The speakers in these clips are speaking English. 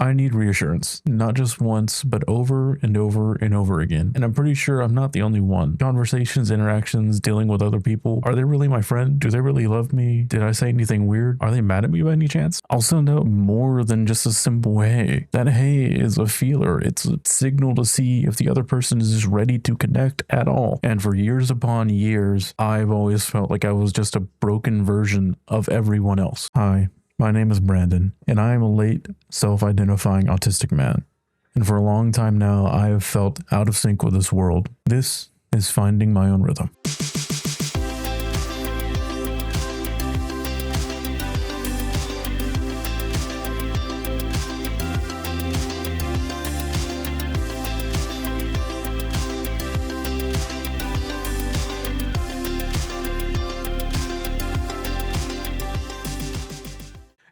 I need reassurance, not just once, but over and over and over again. And I'm pretty sure I'm not the only one. Conversations, interactions, dealing with other people. Are they really my friend? Do they really love me? Did I say anything weird? Are they mad at me by any chance? I'll send out more than just a simple hey. That hey is a feeler. It's a signal to see if the other person is ready to connect at all. And for years upon years, I've always felt like I was just a broken version of everyone else. Hi. My name is Brandon, and I am a late self-identifying autistic man. And for a long time now, I have felt out of sync with this world. This is finding my own rhythm.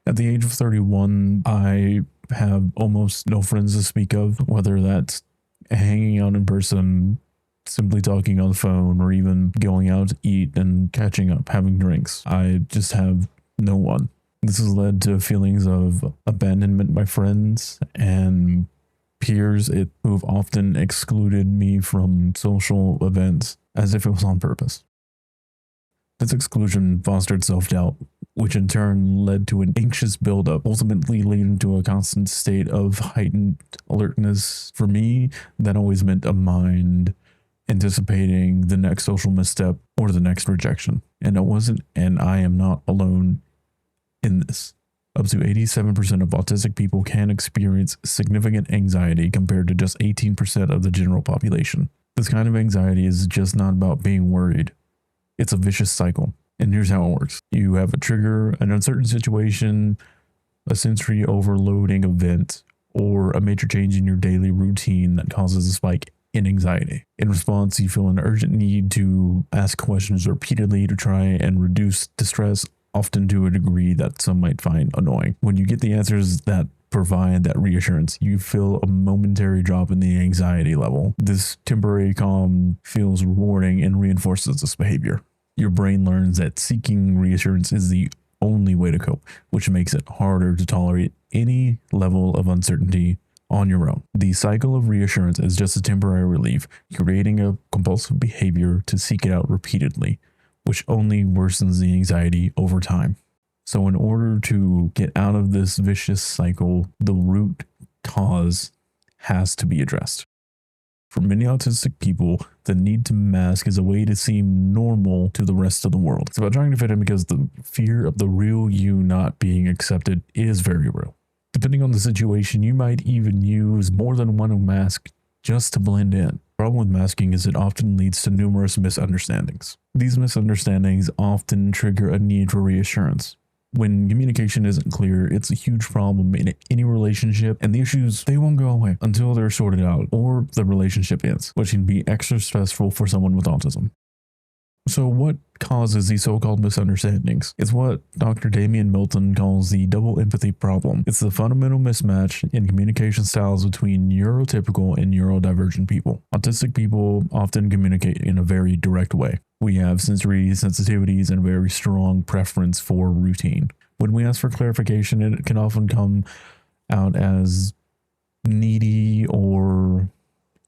At the age of 31, I have almost no friends to speak of, whether that's hanging out in person, simply talking on the phone, or even going out to eat and catching up, having drinks. I just have no one. This has led to feelings of abandonment by friends and peers who have often excluded me from social events as if it was on purpose. This exclusion fostered self-doubt, which in turn led to an anxious buildup, ultimately leading to a constant state of heightened alertness. For me, that always meant a mind anticipating the next social misstep or the next rejection. And I am not alone in this. Up to 87% of autistic people can experience significant anxiety compared to just 18% of the general population. This kind of anxiety is just not about being worried. It's a vicious cycle. And here's how it works. You have a trigger, an uncertain situation, a sensory overloading event, or a major change in your daily routine that causes a spike in anxiety. In response, you feel an urgent need to ask questions repeatedly to try and reduce distress, often to a degree that some might find annoying. When you get the answers that provide that reassurance, you feel a momentary drop in the anxiety level. This temporary calm feels rewarding and reinforces this behavior. Your brain learns that seeking reassurance is the only way to cope, which makes it harder to tolerate any level of uncertainty on your own. The cycle of reassurance is just a temporary relief, creating a compulsive behavior to seek it out repeatedly, which only worsens the anxiety over time. So in order to get out of this vicious cycle, the root cause has to be addressed. For many autistic people, the need to mask is a way to seem normal to the rest of the world. It's about trying to fit in because the fear of the real you not being accepted is very real. Depending on the situation, you might even use more than one mask just to blend in. The problem with masking is it often leads to numerous misunderstandings. These misunderstandings often trigger a need for reassurance. When communication isn't clear, it's a huge problem in any relationship, and the issues, they won't go away until they're sorted out or the relationship ends, which can be extra stressful for someone with autism. So what causes these so-called misunderstandings? It's what Dr. Damian Milton calls the double empathy problem. It's the fundamental mismatch in communication styles between neurotypical and neurodivergent people. Autistic people often communicate in a very direct way. We have sensory sensitivities and a very strong preference for routine. When we ask for clarification, it can often come out as needy or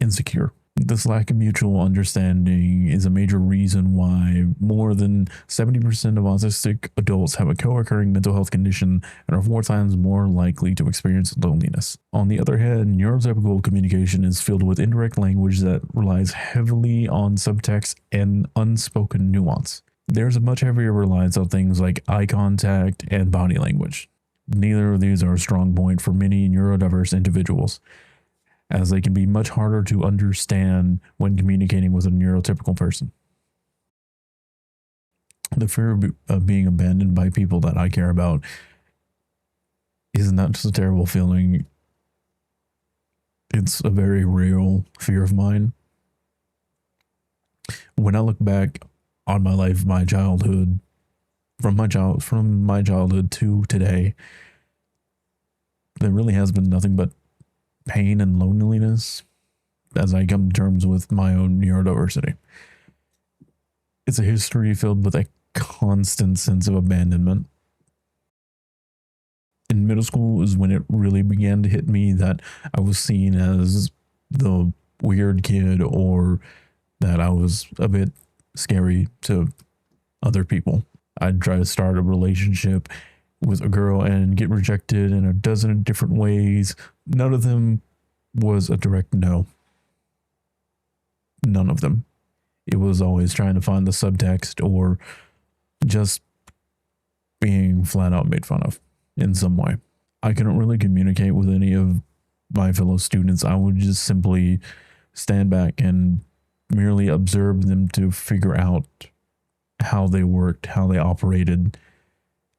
insecure. This lack of mutual understanding is a major reason why more than 70% of autistic adults have a co-occurring mental health condition and are 4 times more likely to experience loneliness. On the other hand, neurotypical communication is filled with indirect language that relies heavily on subtext and unspoken nuance. There's a much heavier reliance on things like eye contact and body language. Neither of these are a strong point for many neurodiverse individuals, as they can be much harder to understand when communicating with a neurotypical person. The fear of being abandoned by people that I care about is not just a terrible feeling. It's a very real fear of mine. When I look back on my life, my childhood, from my childhood to today, there really has been nothing but pain and loneliness as I come to terms with my own neurodiversity. It's a history filled with a constant sense of abandonment. In middle school is when it really began to hit me that I was seen as the weird kid, or that I was a bit scary to other people. I'd try to start a relationship with a girl and get rejected in a dozen different ways. None of them was a direct no. None of them. It was always trying to find the subtext, or just being flat out made fun of in some way. I couldn't really communicate with any of my fellow students. I would just simply stand back and merely observe them to figure out how they worked, how they operated.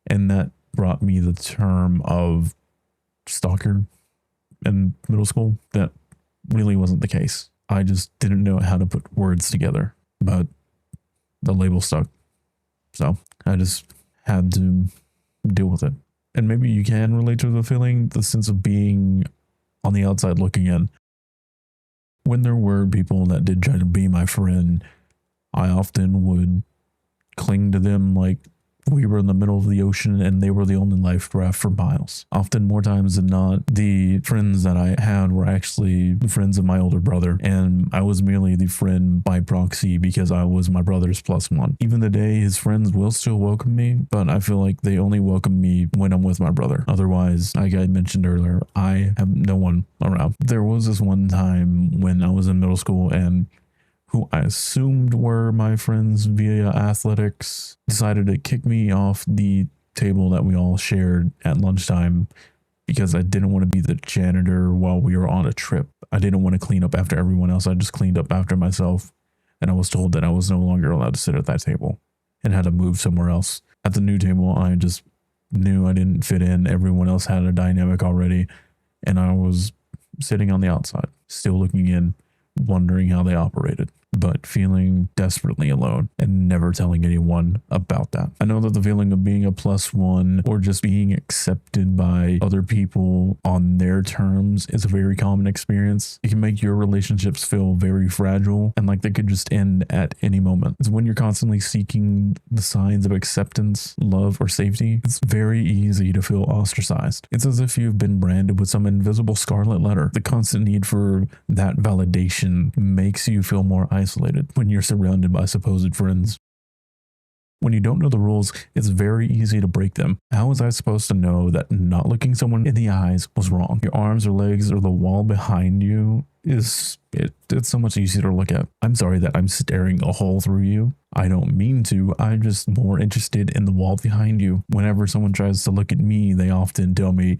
And that brought me the term of stalker in middle school. That really wasn't the case. I just didn't know how to put words together, but the label stuck. So I just had to deal with it. And maybe you can relate to the feeling, the sense of being on the outside looking in. When there were people that did try to be my friend, I often would cling to them like we were in the middle of the ocean and they were the only life raft for miles. Often, more times than not, the friends that I had were actually the friends of my older brother, and I was merely the friend by proxy because I was my brother's plus one. Even today, his friends will still welcome me, but I feel like they only welcome me when I'm with my brother. Otherwise, like I mentioned earlier, I have no one around. There was this one time when I was in middle school, and who I assumed were my friends via athletics, decided to kick me off the table that we all shared at lunchtime because I didn't want to be the janitor while we were on a trip. I didn't want to clean up after everyone else. I just cleaned up after myself, and I was told that I was no longer allowed to sit at that table and had to move somewhere else. At the new table, I just knew I didn't fit in. Everyone else had a dynamic already, and I was sitting on the outside, still looking in, wondering how they operated, but feeling desperately alone and never telling anyone about that. I know that the feeling of being a plus one or just being accepted by other people on their terms is a very common experience. It can make your relationships feel very fragile and like they could just end at any moment. It's when you're constantly seeking the signs of acceptance, love, or safety, it's very easy to feel ostracized. It's as if you've been branded with some invisible scarlet letter. The constant need for that validation makes you feel more isolated when you're surrounded by supposed friends. When you don't know the rules, it's very easy to break them. How was I supposed to know that not looking someone in the eyes was wrong? Your arms or legs or the wall behind you it's so much easier to look at. I'm sorry that I'm staring a hole through you. I don't mean to. I'm just more interested in the wall behind you. Whenever someone tries to look at me, they often tell me,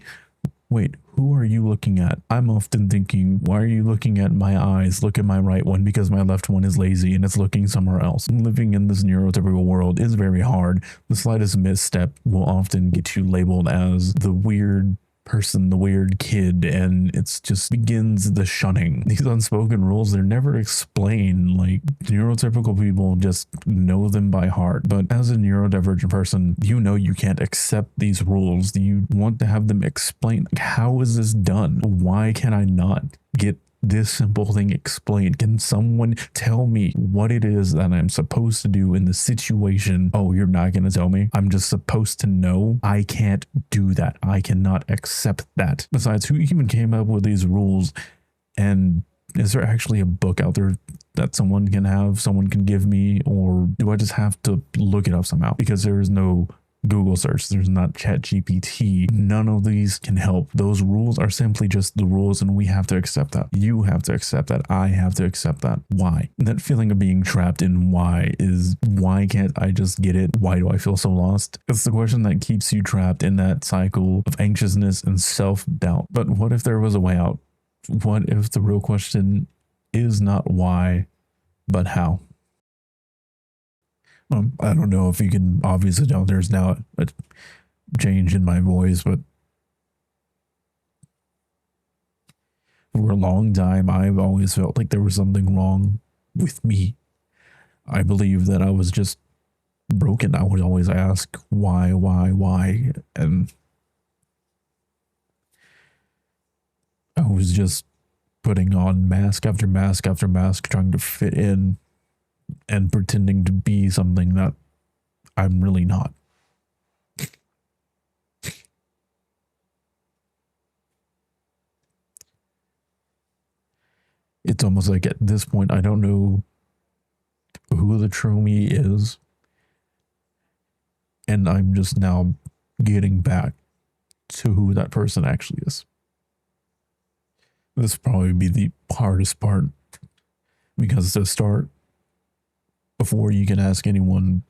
wait, who are you looking at? I'm often thinking, why are you looking at my eyes? Look at my right one because my left one is lazy and it's looking somewhere else. Living in this neurotypical world is very hard. The slightest misstep will often get you labeled as the weird person, the weird kid, and it's just begins the shunning. These unspoken rules, they're never explained. Like, neurotypical people just know them by heart. But as a neurodivergent person, you know you can't accept these rules. You want to have them explained. Like, how is this done? Why can I not get this simple thing explained? Can someone tell me what it is that I'm supposed to do in the situation? Oh, you're not going to tell me? I'm just supposed to know? I can't do that. I cannot accept that. Besides, who even came up with these rules? And is there actually a book out there that someone can give me, or do I just have to look it up somehow? Because there is no Google search, there's not ChatGPT. None of these can help. Those rules are simply just the rules, and we have to accept that. You have to accept that. I have to accept that. Why? That feeling of being trapped in why can't I just get it? Why do I feel so lost? It's the question that keeps you trapped in that cycle of anxiousness and self-doubt. But what if there was a way out? What if the real question is not why, but how? I don't know if you can obviously tell there's now a change in my voice, but for a long time, I've always felt like there was something wrong with me. I believe that I was just broken. I would always ask why, and I was just putting on mask after mask after mask, trying to fit in and pretending to be something that I'm really not. It's almost like at this point, I don't know who the true me is. And I'm just now getting back to who that person actually is. This will probably be the hardest part, because to start, before you can ask anyone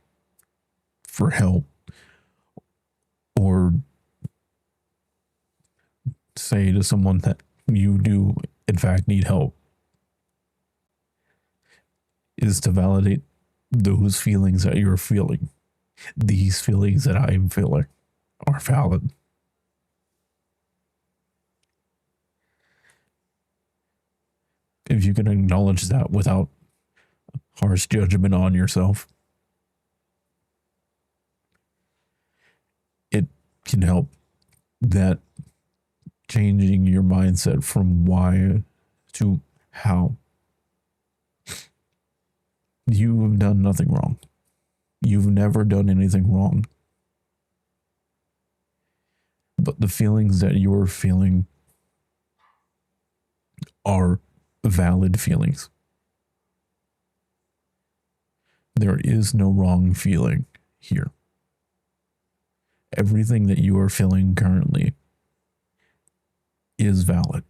for help or say to someone that you do in fact need help, is to validate those feelings that you're feeling. These feelings that I'm feeling are valid. If you can acknowledge that without harsh judgment on yourself, it can help that changing your mindset from why to how. You have done nothing wrong. You've never done anything wrong. But the feelings that you're feeling are valid feelings. There is no wrong feeling here. Everything that you are feeling currently is valid.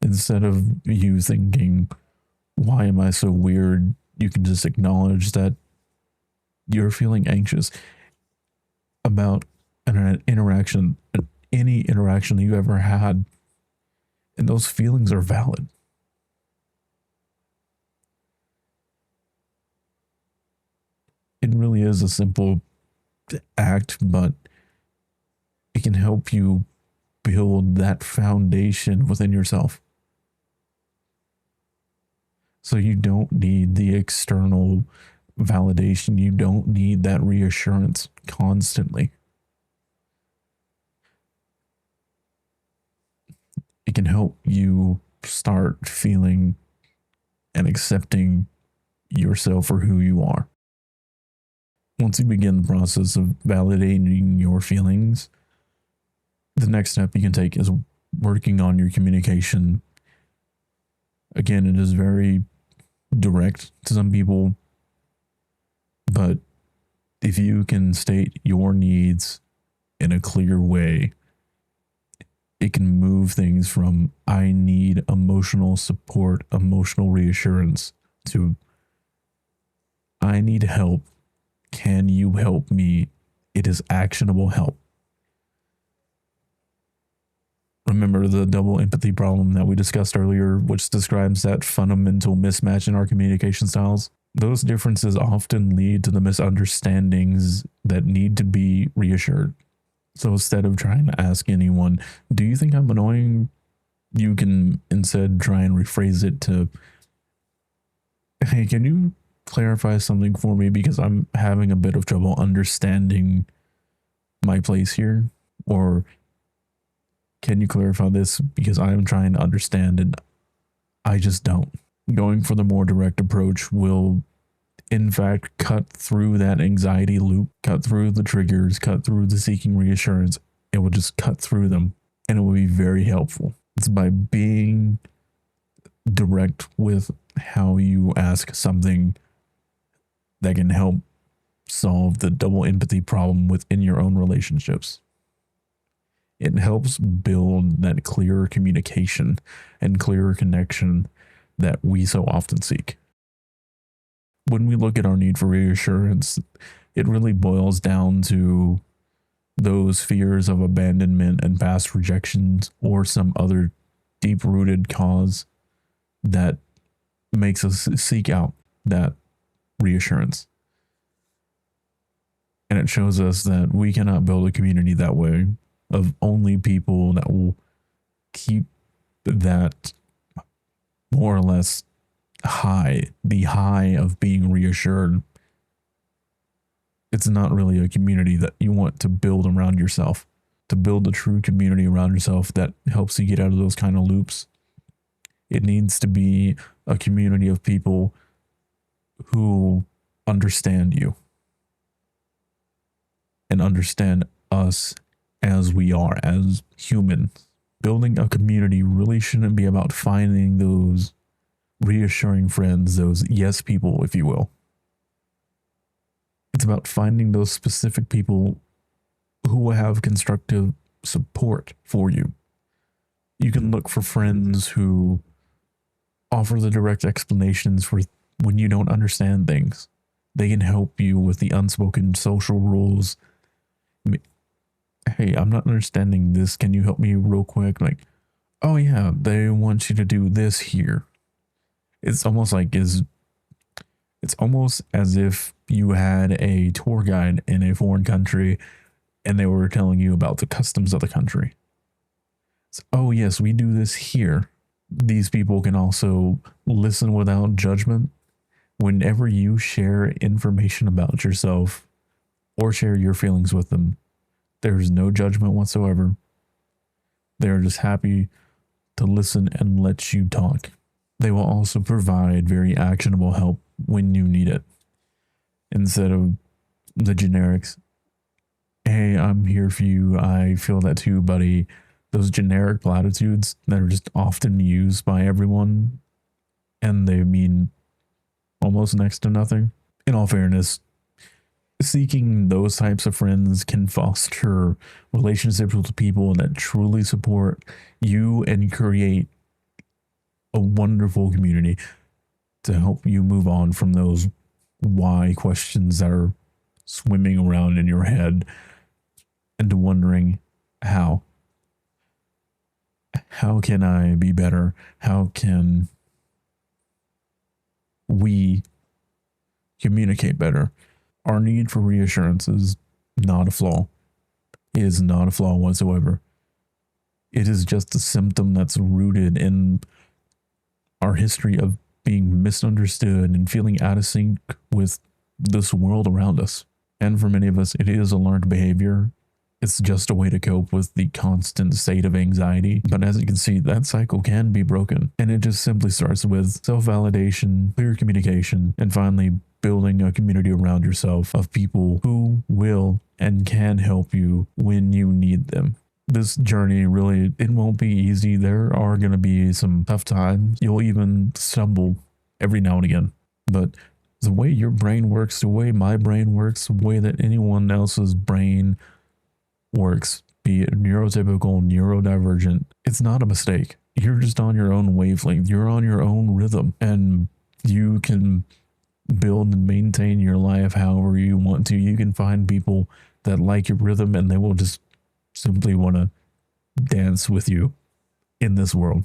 Instead of you thinking, why am I so weird? You can just acknowledge that you're feeling anxious about an interaction, any interaction that you ever had, and those feelings are valid. It really is a simple act, but it can help you build that foundation within yourself. So you don't need the external validation. You don't need that reassurance constantly. It can help you start feeling and accepting yourself for who you are. Once you begin the process of validating your feelings, the next step you can take is working on your communication. Again, it is very direct to some people, but if you can state your needs in a clear way, it can move things from I need emotional support, emotional reassurance, to I need help. Can you help me? It is actionable help. Remember the double empathy problem that we discussed earlier, which describes that fundamental mismatch in our communication styles? Those differences often lead to the misunderstandings that need to be reassured. So instead of trying to ask anyone, do you think I'm annoying? You can instead try and rephrase it to, hey, can you clarify something for me, because I'm having a bit of trouble understanding my place here? Or can you clarify this, because I'm trying to understand and I just don't. Going for the more direct approach will in fact cut through that anxiety loop, cut through the triggers, cut through the seeking reassurance. It will just cut through them, and it will be very helpful. It's by being direct with how you ask something that can help solve the double empathy problem within your own relationships. It helps build that clearer communication and clearer connection that we so often seek. When we look at our need for reassurance, it really boils down to those fears of abandonment and past rejections, or some other deep-rooted cause that makes us seek out that reassurance. And it shows us that we cannot build a community that way, of only people that will keep that more or less high, the high of being reassured. It's not really a community that you want to build around yourself. To build a true community around yourself that helps you get out of those kind of loops, it needs to be a community of people who understand you and understand us as we are as humans. Building a community really shouldn't be about finding those reassuring friends, those yes people, if you will. It's about finding those specific people who will have constructive support for you. You can look for friends who offer the direct explanations for when you don't understand things. They can help you with the unspoken social rules. Hey, I'm not understanding this. Can you help me real quick? Like, oh yeah, they want you to do this here. It's almost as if you had a tour guide in a foreign country and they were telling you about the customs of the country. So, oh yes, we do this here. These people can also listen without judgment. Whenever you share information about yourself or share your feelings with them, there's no judgment whatsoever. They're just happy to listen and let you talk. They will also provide very actionable help when you need it. Instead of the generics, hey, I'm here for you. I feel that too, buddy. Those generic platitudes that are just often used by everyone and they mean almost next to nothing. In all fairness, seeking those types of friends can foster relationships with people that truly support you and create a wonderful community to help you move on from those why questions that are swimming around in your head and to wondering how. How can I be better? How can we communicate better? Our need for reassurance is not a flaw. It is not a flaw whatsoever. It is just a symptom that's rooted in our history of being misunderstood and feeling out of sync with this world around us. And for many of us, it is a learned behavior. It's just a way to cope with the constant state of anxiety. But as you can see, that cycle can be broken. And it just simply starts with self-validation, clear communication, and finally building a community around yourself of people who will and can help you when you need them. This journey really, it won't be easy. There are going to be some tough times. You'll even stumble every now and again. But the way your brain works, the way my brain works, the way that anyone else's brain works, be it neurotypical, neurodivergent, it's not a mistake. You're just on your own wavelength. You're on your own rhythm, and you can build and maintain your life however you want to. You can find people that like your rhythm and they will just simply want to dance with you in this world.